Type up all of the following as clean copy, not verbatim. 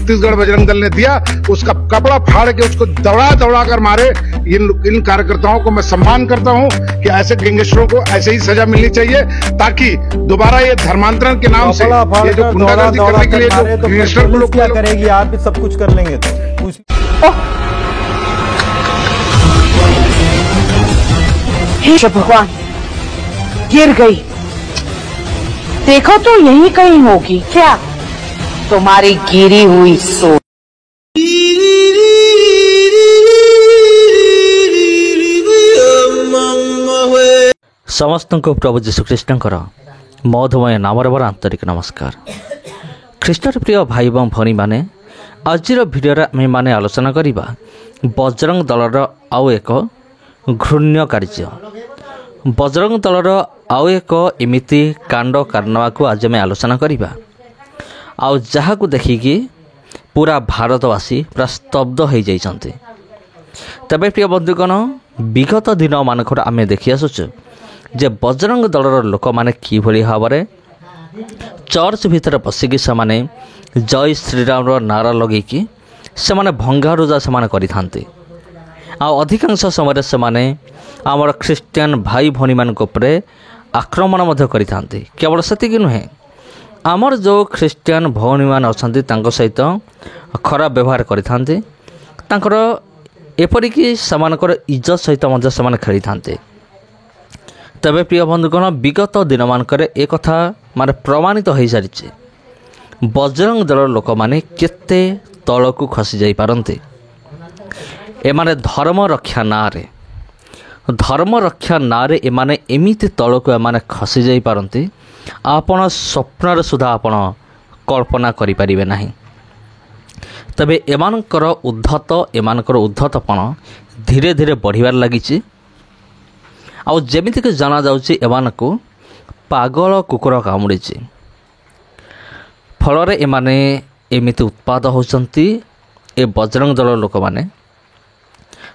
छत्तीसगढ़ बजरंग दल ने दिया, उसका कपड़ा फाड़ के उसको दौड़ा दौड़ा कर मारे। इन कार्यकर्ताओं को मैं सम्मान करता हूं कि ऐसे गैंगस्टरों को ऐसे ही सजा मिलनी चाहिए, ताकि दोबारा ये धर्मांतरण के नाम से ये जो गुंडागर्दी करने के लिए जो गैंगस्टर को लोग क्या करेगी, आप भी सब कुछ कर लेंगे तो हे भगवान, गिर गई। देखो तो यही कहीं होगी क्या तुम्हारी गिरी हुई सोच। समस्त को प्रभु जीशुख्रीष्टर मधुमय नाम बर आंतरिक नमस्कार। ख्रीष्टर प्रिय भाई एवं भनी मैंने आज भिडियो आम मैंने आलोचना करवा बजरंग दलर आउ एक घृण्य कार्य। बजरंग दलर आउ एक एमिति कांड कारनामा को आज आम आलोचना करवा आउ जहाँ को देखिकी पूरा भारतवासी पूरा स्तब्ध हो जाइछन्ते। तबे प्रिय बंधुगण, विगत दिन मानक आम देखी आसुचु जे बजरंग दलर लोक मैंने कि भाव में चर्च भितर पशिकी से जय श्रीराम नारा लगे से भंगारुजा से करि अधिकांश समय से आमर ख्रीस्टियान भाई भनी मान आक्रमण करि। केवल सेतिक नुहे, आमर जो ख्रीस्टियान भौणी मान अच्छा सहित खराब व्यवहार करि एपरिकी सेमानकर इज्जत सहित से खेली था। तबे प्रिय बंधुगण, विगत दिन मानक एक माने प्रमाणित हो सारी बजरंग दल लोक मैंने केते तलकू खसी जाई पारंती। एमाने धर्म रक्षा नारे एमाने एमिति तलकू एमाने खसी जाई पारंती आपण स्वप्न सुधा आपण कल्पना करि परिबे नाही। तबे एमानकर उद्धतपण धीरे धीरे बढ़िबार लागिछि। आउ जेमितिक जाना जाउछि एमानकु पागल कुकुर कामुड़िछि, फल एमाने एमिति उत्पाद होचंती ए बजरंग दल लोक माने।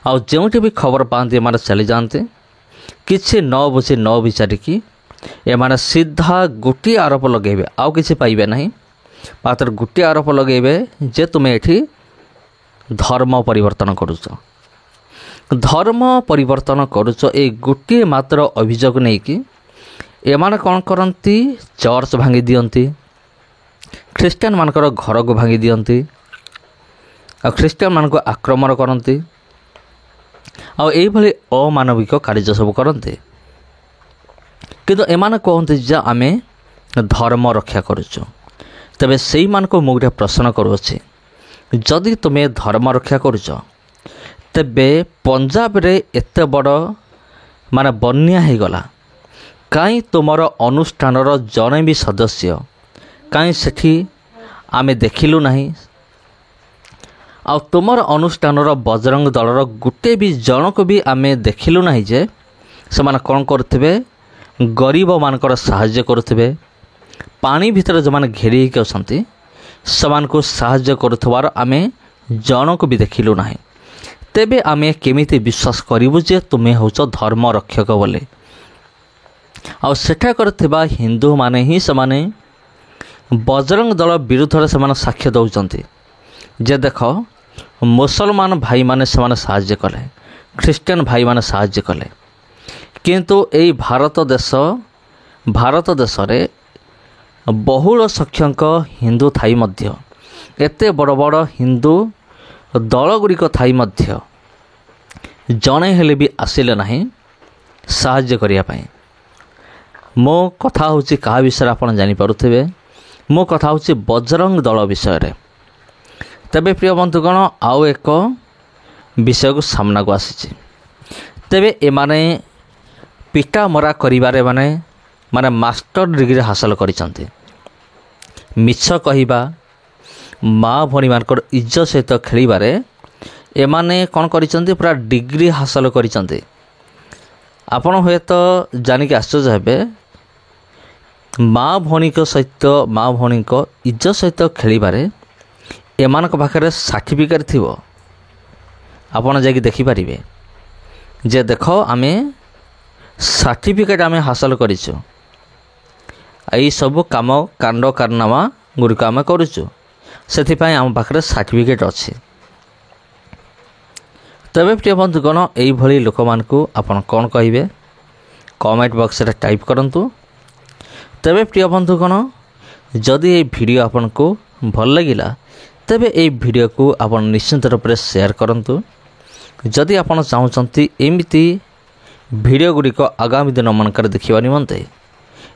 आउ जेउठी भी खबर पाते एमाने चली जाते किछि न बुझी न विचारिकी एमाने सीधा गोटे आरोप लगेबे, आउ किछि पाइबे नहीं, मात्र गोटे आरोप लगेबे जे तुमे एठी धर्म परिवर्तन करुछ। धर्म परिवर्तन करुछ ए गोटे मात्र अभियोग नहीं कि एमाने कौन करती, चर्च भांगी दियंती, ख्रीस्टियान मानकर घर को भांगी दियंती, आ ख्रीस्टियान मान को आक्रमण करती, आ एभली अमानविक कार्य सब करते। किंतु एमाने कहते जे आमे धर्म रक्षा करुछु। तबे सेई मान को मुझे प्रश्न करुछि, जदि तुम्हें धर्म रक्षा करुछ तेबे पंजाब रे एते बड़ माने बन्या हो गला, कहीं तुमर अनुष्ठान जड़े भी सदस्य कहीं सेठी आमे देखिलु नहीं। आ तुमर अनुष्ठान बजरंग दलर गोटे भी जन को भी आमे देखिलु नहीं जे से माने कौन करथिबे, गरीब मानकर साहाय्य करथिबे, पानी भीतर जो माने घेरी के असंती समान को साहाय्य करथवार आमे जन को भी देखिलु नहीं। तेबे आमे केमिति विश्वास करिबु जे तुमे होच धर्म रक्षक बोले। आ सेठा करथिबा हिंदू माने ही समाने बजरंग दल विरुद्ध से साक्ष्य दौरान जे देख मुसलमान भाई माने से साहाय्य कले, ख्रीस्टियान भाई माने साहाय्य कले, किंतु एई भारत देश रे बहुल संख्यक हिंदू थाई मध्य एते बड़ बड़ हिंदू दल गुड़िक थाई मध्य जणे हेले भी आसिले नहीं साहाय्य करिया पई। मो कथा होची कहा विषय आपण जानि पारुथिबे, मो कथा होची बजरंग दल विषय रे। तबे प्रिय बंधुगण, आउ एक विषय को सामना को आसीछि। तेबे एमाने पिटा मरा करिबारे माने मास्टर डिग्री हासिल करिसंते। मिछ कहिबा, माँ भणी मानकर इज्जत सहित खेलिबारे एमाने कौन करिसंते, पूरा डिग्री हासिल करिसंते। आपण हुए तो जानिक आश्चर्य हेबे, माँ भणी सहित माँ भणी इज्जत सहित खेलिबारे एमानक पाखरे सर्टिफिकेट थिबो। आपण जाके देखि पारिबे जे देख आमे सर्टिफिकेट आमे हासिल करिछु, यही सब काम कांड कारनामा गुड़िक आम करुचु। ସେଥିପାଇଁ ଆମ ପାଖରେ ସାର୍ଟିଫିକେଟ୍ ଅଛି। ତେବେ ପ୍ରିୟ ବନ୍ଧୁଗଣ, ଏଇଭଳି ଲୋକମାନଙ୍କୁ ଆପଣ କ'ଣ କହିବେ କମେଣ୍ଟ ବକ୍ସରେ ଟାଇପ୍ କରନ୍ତୁ। ତେବେ ପ୍ରିୟ ବନ୍ଧୁଗଣ, ଯଦି এই ଭିଡ଼ିଓ ଆପଣଙ୍କୁ ଭଲ ଲାଗିଲା ତେବେ এই ଭିଡ଼ିଓକୁ ଆପଣ ନିଶ୍ଚିତ ରୂପରେ ସେୟାର କରନ୍ତୁ। ଯଦି ଆପଣ ଚାହୁଁଛନ୍ତି ଏମିତି ଭିଡ଼ିଓ ଗୁଡ଼ିକ ଆଗାମୀ ଦିନମାନଙ୍କରେ ଦେଖିବା ନିମନ୍ତେ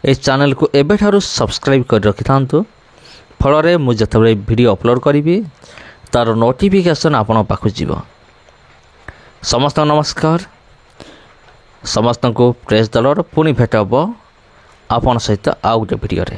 এই ଚ୍ୟାନେଲକୁ ଏବେଠାରୁ ସବସ୍କ୍ରାଇବ୍ କରି ରଖିଥାନ୍ତୁ। ଫଳରେ ମୁଁ ଯେତେବେଳେ ଭିଡ଼ିଓ ଅପଲୋଡ଼ କରିବି ତା'ର ନୋଟିଫିକେସନ୍ ଆପଣଙ୍କ ପାଖକୁ ଯିବ। ସମସ୍ତଙ୍କୁ ନମସ୍କାର। ସମସ୍ତଙ୍କୁ ପ୍ରେସ୍ ଦଳର ପୁଣି ଭେଟ ହେବ ଆପଣ ସହିତ ଆଉ ଗୋଟେ ଭିଡ଼ିଓରେ।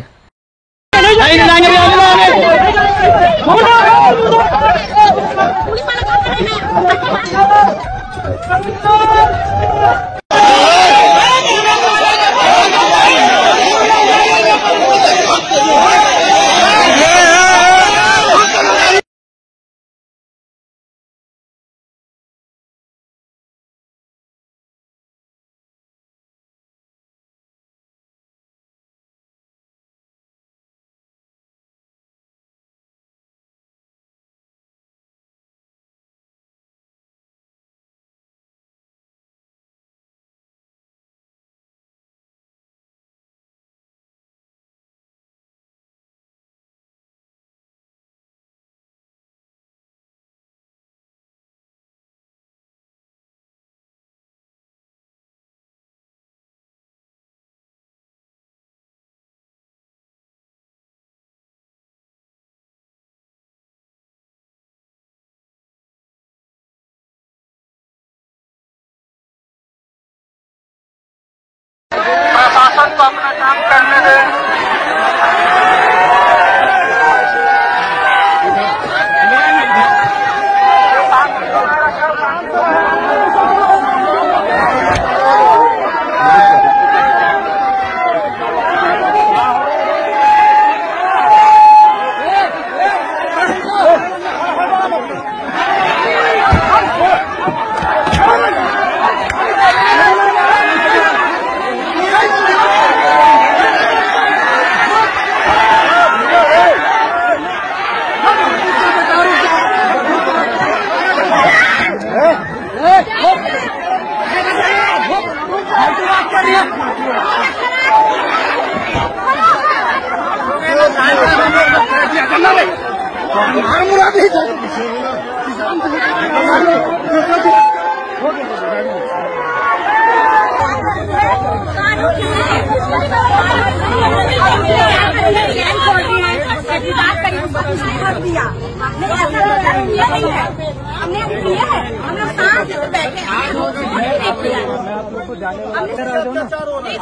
प्रशासन को अपना काम करने दें।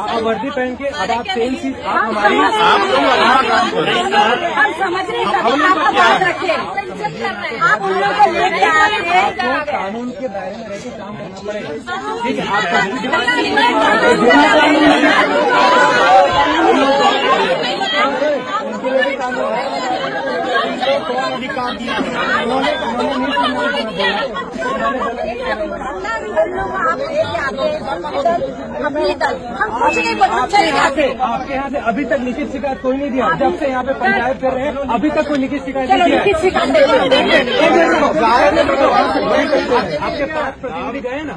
आप वर्दी पहन के अब आप सेम चीज आप हमारी हम समझ रहे हैं, बात रखें। आप उन लोगों को लेके आपको कानून के दायरे में रहकर काम करना पड़ेगा। ठीक आपके यहाँ से अभी तक लिखित शिकायत कोई नहीं दिया। जब से यहाँ पे पंचायत कर रहे हैं अभी तक कोई लिखित शिकायत नहीं दिया। आपके पास प्रतिनिधि गए ना,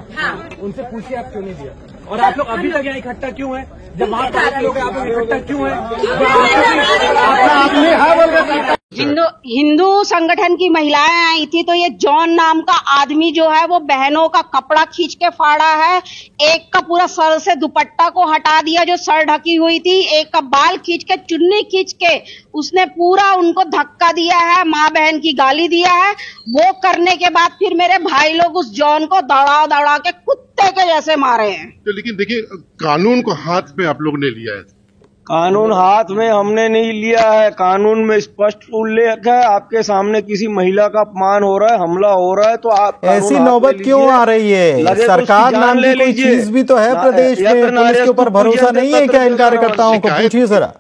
उनसे पूछिए आप क्यों नहीं दिया। और आप लोग अभी तक यहाँ इकट्ठा क्यों हैं? जब वहाँ पर लोग आप लोग इकट्ठा क्यों हैं? हिंदू संगठन की महिलाएं आई थी, तो ये जॉन नाम का आदमी जो है वो बहनों का कपड़ा खींच के फाड़ा है। एक का पूरा सर से दुपट्टा को हटा दिया जो सर ढकी हुई थी, एक का बाल खींच के चुन्नी खींच के उसने पूरा उनको धक्का दिया है, माँ बहन की गाली दिया है। वो करने के बाद फिर मेरे भाई लोग उस जॉन को दौड़ा दौड़ा के कुत्ते के जैसे मारे हैं। तो लेकिन देखिए, कानून को हाथ में आप लोग ने लिया है। कानून हाथ में हमने नहीं लिया है। कानून में स्पष्ट उल्लेख है, आपके सामने किसी महिला का अपमान हो रहा है, हमला हो रहा है, तो आप ऐसी नौबत क्यों आ रही है? सरकार नाम की कोई चीज भी तो है प्रदेश में, पुलिस के ऊपर भरोसा नहीं है क्या इन कार्यकर्ताओं को? पूछिए जरा।